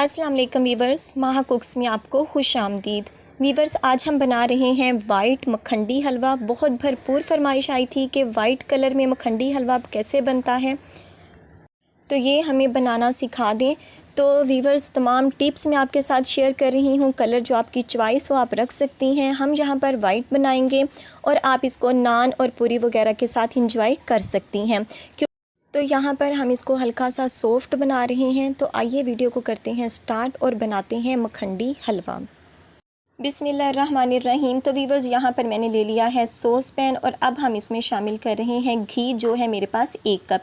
अस्सलाम वालेकुम वीवर्स, माहा कुक्स में आपको खुश आमदीद। वीवर्स, आज हम बना रहे हैं वाइट मखंडी हलवा। बहुत भरपूर फरमाइश आई थी कि वाइट कलर में मखंडी हलवा कैसे बनता है, तो ये हमें बनाना सिखा दें। तो वीवर्स, तमाम टिप्स मैं आपके साथ शेयर कर रही हूँ। कलर जो आपकी चॉइस हो आप रख सकती हैं। हम यहाँ पर वाइट बनाएंगे और आप इसको नान और पूरी वगैरह के साथ इंजॉय कर सकती हैं। तो यहाँ पर हम इसको हल्का सा सॉफ्ट बना रहे हैं। तो आइए वीडियो को करते हैं स्टार्ट और बनाते हैं मखंडी हलवा। बिस्मिल्लाहिर्रहमानिर्रहीम। तो वीवर्स, यहाँ पर मैंने ले लिया है सॉस पैन और अब हम इसमें शामिल कर रहे हैं घी, जो है मेरे पास 1 कप।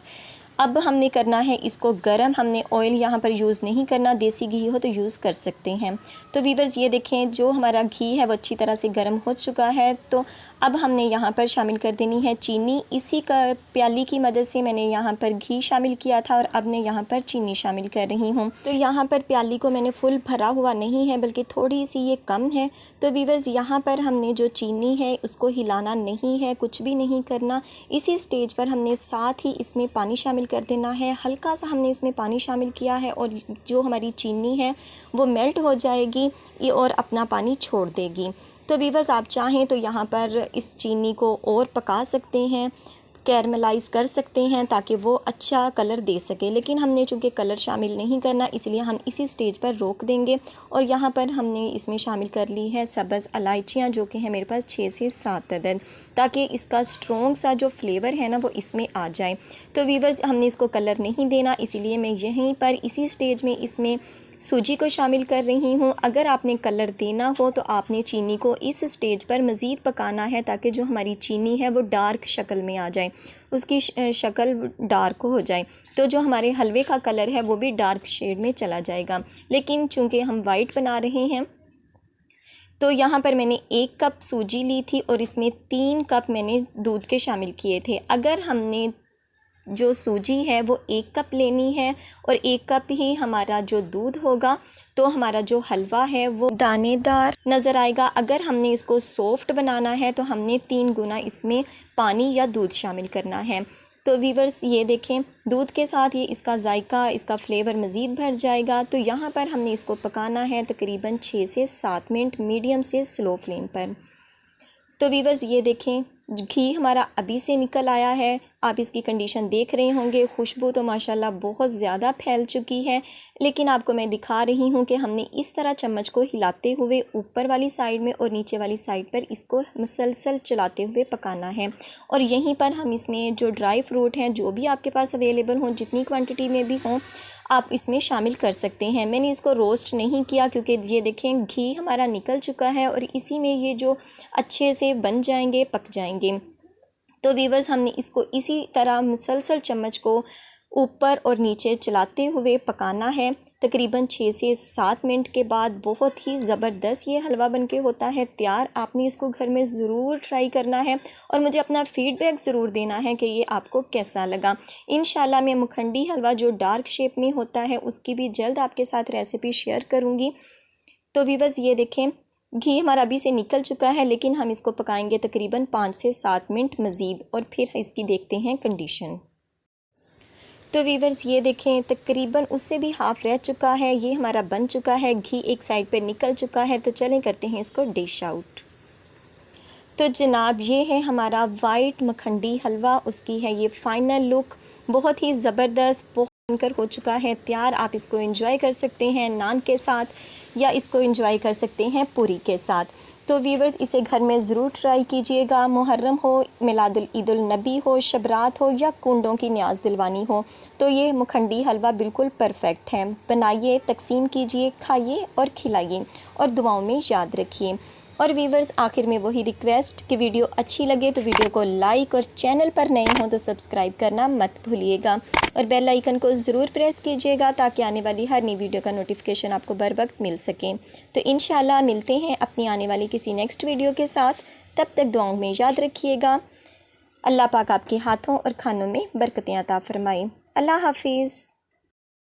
अब हमने करना है इसको गरम। हमने ऑयल यहाँ पर यूज़ नहीं करना, देसी घी हो तो यूज़ कर सकते हैं। तो वीवर्स, ये देखें जो हमारा घी है वो अच्छी तरह से गर्म हो चुका है। तो अब हमने यहाँ पर शामिल कर देनी है चीनी। इसी का प्याली की मदद से मैंने यहाँ पर घी शामिल किया था और अब मैं यहाँ पर चीनी शामिल कर रही हूँ। तो यहाँ पर प्याली को मैंने फुल भरा हुआ नहीं है, बल्कि थोड़ी सी ये कम है। तो वीवर्स, यहाँ पर हमने जो चीनी है उसको हिलाना नहीं है, कुछ भी नहीं करना। इसी स्टेज पर हमने साथ ही इसमें पानी शामिल कर देना है। हल्का सा हमने इसमें पानी शामिल किया है और जो हमारी चीनी है वो मेल्ट हो जाएगी ये और अपना पानी छोड़ देगी। तो वीवर्स, आप चाहें तो यहाँ पर इस चीनी को और पका सकते हैं, कैरमलाइज़ कर सकते हैं ताकि वो अच्छा कलर दे सके। लेकिन हमने चूँकि कलर शामिल नहीं करना, इसलिए हम इसी स्टेज पर रोक देंगे। और यहाँ पर हमने इसमें शामिल कर ली है सब्ज़ इलायचियाँ, जो कि है मेरे पास 6 से 7 अदद, ताकि इसका स्ट्रॉन्ग सा जो फ्लेवर है ना वो इसमें आ जाए। तो वीवर्स, हमने इसको कलर नहीं देना, इसीलिए मैं यहीं पर इसी स्टेज में इसमें सूजी को शामिल कर रही हूँ। अगर आपने कलर देना हो तो आपने चीनी को इस स्टेज पर मज़ीद पकाना है, ताकि जो हमारी चीनी है वो डार्क शक्ल में आ जाए, उसकी शक्ल डार्क हो जाए। तो जो हमारे हलवे का कलर है वो भी डार्क शेड में चला जाएगा। लेकिन चूँकि हम वाइट बना रहे हैं, तो यहाँ पर मैंने 1 कप सूजी ली थी और इसमें 3 कप मैंने दूध के शामिल किए थे। अगर हमने जो सूजी है वो 1 कप लेनी है और 1 कप ही हमारा जो दूध होगा, तो हमारा जो हलवा है वो दानेदार नज़र आएगा। अगर हमने इसको सॉफ्ट बनाना है तो हमने 3 गुना इसमें पानी या दूध शामिल करना है। तो वीवर्स, ये देखें दूध के साथ ये इसका जायका, इसका फ्लेवर मज़ीद बढ़ जाएगा। तो यहाँ पर हमने इसको पकाना है तकरीबन 6 से 7 मिनट मीडियम से स्लो फ्लेम पर। तो वीवर्स, ये देखें घी हमारा अभी से निकल आया है। आप इसकी कंडीशन देख रहे होंगे। खुशबू तो माशाल्लाह बहुत ज़्यादा फैल चुकी है। लेकिन आपको मैं दिखा रही हूँ कि हमने इस तरह चम्मच को हिलाते हुए ऊपर वाली साइड में और नीचे वाली साइड पर इसको मुसलसल चलाते हुए पकाना है। और यहीं पर हम इसमें जो ड्राई फ्रूट हैं, जो भी आपके पास अवेलेबल हों, जितनी क्वांटिटी में भी हों, आप इसमें शामिल कर सकते हैं। मैंने इसको रोस्ट नहीं किया क्योंकि ये देखें घी हमारा निकल चुका है और इसी में ये जो अच्छे से बन जाएंगे, पक जाएंगे। तो वीवर्स, हमने इसको इसी तरह मुसलसल चम्मच को ऊपर और नीचे चलाते हुए पकाना है तकरीबन 6 से 7 मिनट के बाद। बहुत ही ज़बरदस्त ये हलवा बनके होता है तैयार। आपने इसको घर में ज़रूर ट्राई करना है और मुझे अपना फ़ीडबैक ज़रूर देना है कि ये आपको कैसा लगा। इंशाल्लाह मैं मखंडी हलवा जो डार्क शेप में होता है उसकी भी जल्द आपके साथ रेसिपी शेयर करूँगी। तो वीवर्स, ये देखें घी हमारा अभी से निकल चुका है, लेकिन हम इसको पकाएंगे तकरीबन 5 से 7 मिनट मज़ीद और फिर इसकी देखते हैं कंडीशन। तो वीवर्स, ये देखें तकरीबन उससे भी हाफ़ रह चुका है। ये हमारा बन चुका है, घी एक साइड पे निकल चुका है। तो चलें करते हैं इसको डिश आउट। तो जनाब, ये है हमारा वाइट मखंडी हलवा। उसकी है ये फ़ाइनल लुक। बहुत ही ज़बरदस्त बनकर हो चुका है तैयार। आप इसको एंजॉय कर सकते हैं नान के साथ या इसको एंजॉय कर सकते हैं पूरी के साथ। तो वीवर्स, इसे घर में ज़रूर ट्राई कीजिएगा। मुहर्रम हो, मिलादुल ईदुल नबी हो, शबरात हो या कुंडों की न्याज दिलवानी हो, तो ये मखंडी हलवा बिल्कुल परफेक्ट है। बनाइए, तकसीम कीजिए, खाइए और खिलाइए और दुआओं में याद रखिए। और वीवर्स, आखिर में वही रिक्वेस्ट कि वीडियो अच्छी लगे तो वीडियो को लाइक और चैनल पर नए हों तो सब्सक्राइब करना मत भूलिएगा और बेल आइकन को ज़रूर प्रेस कीजिएगा ताकि आने वाली हर नई वीडियो का नोटिफिकेशन आपको बर वक्त मिल सके। तो इंशाल्लाह मिलते हैं अपनी आने वाली किसी नेक्स्ट वीडियो के साथ। तब तक दुआओं में याद रखिएगा। अल्लाह पाक आपके हाथों और खानों में बरकतें अता फरमाए। अल्लाह हाफिज़।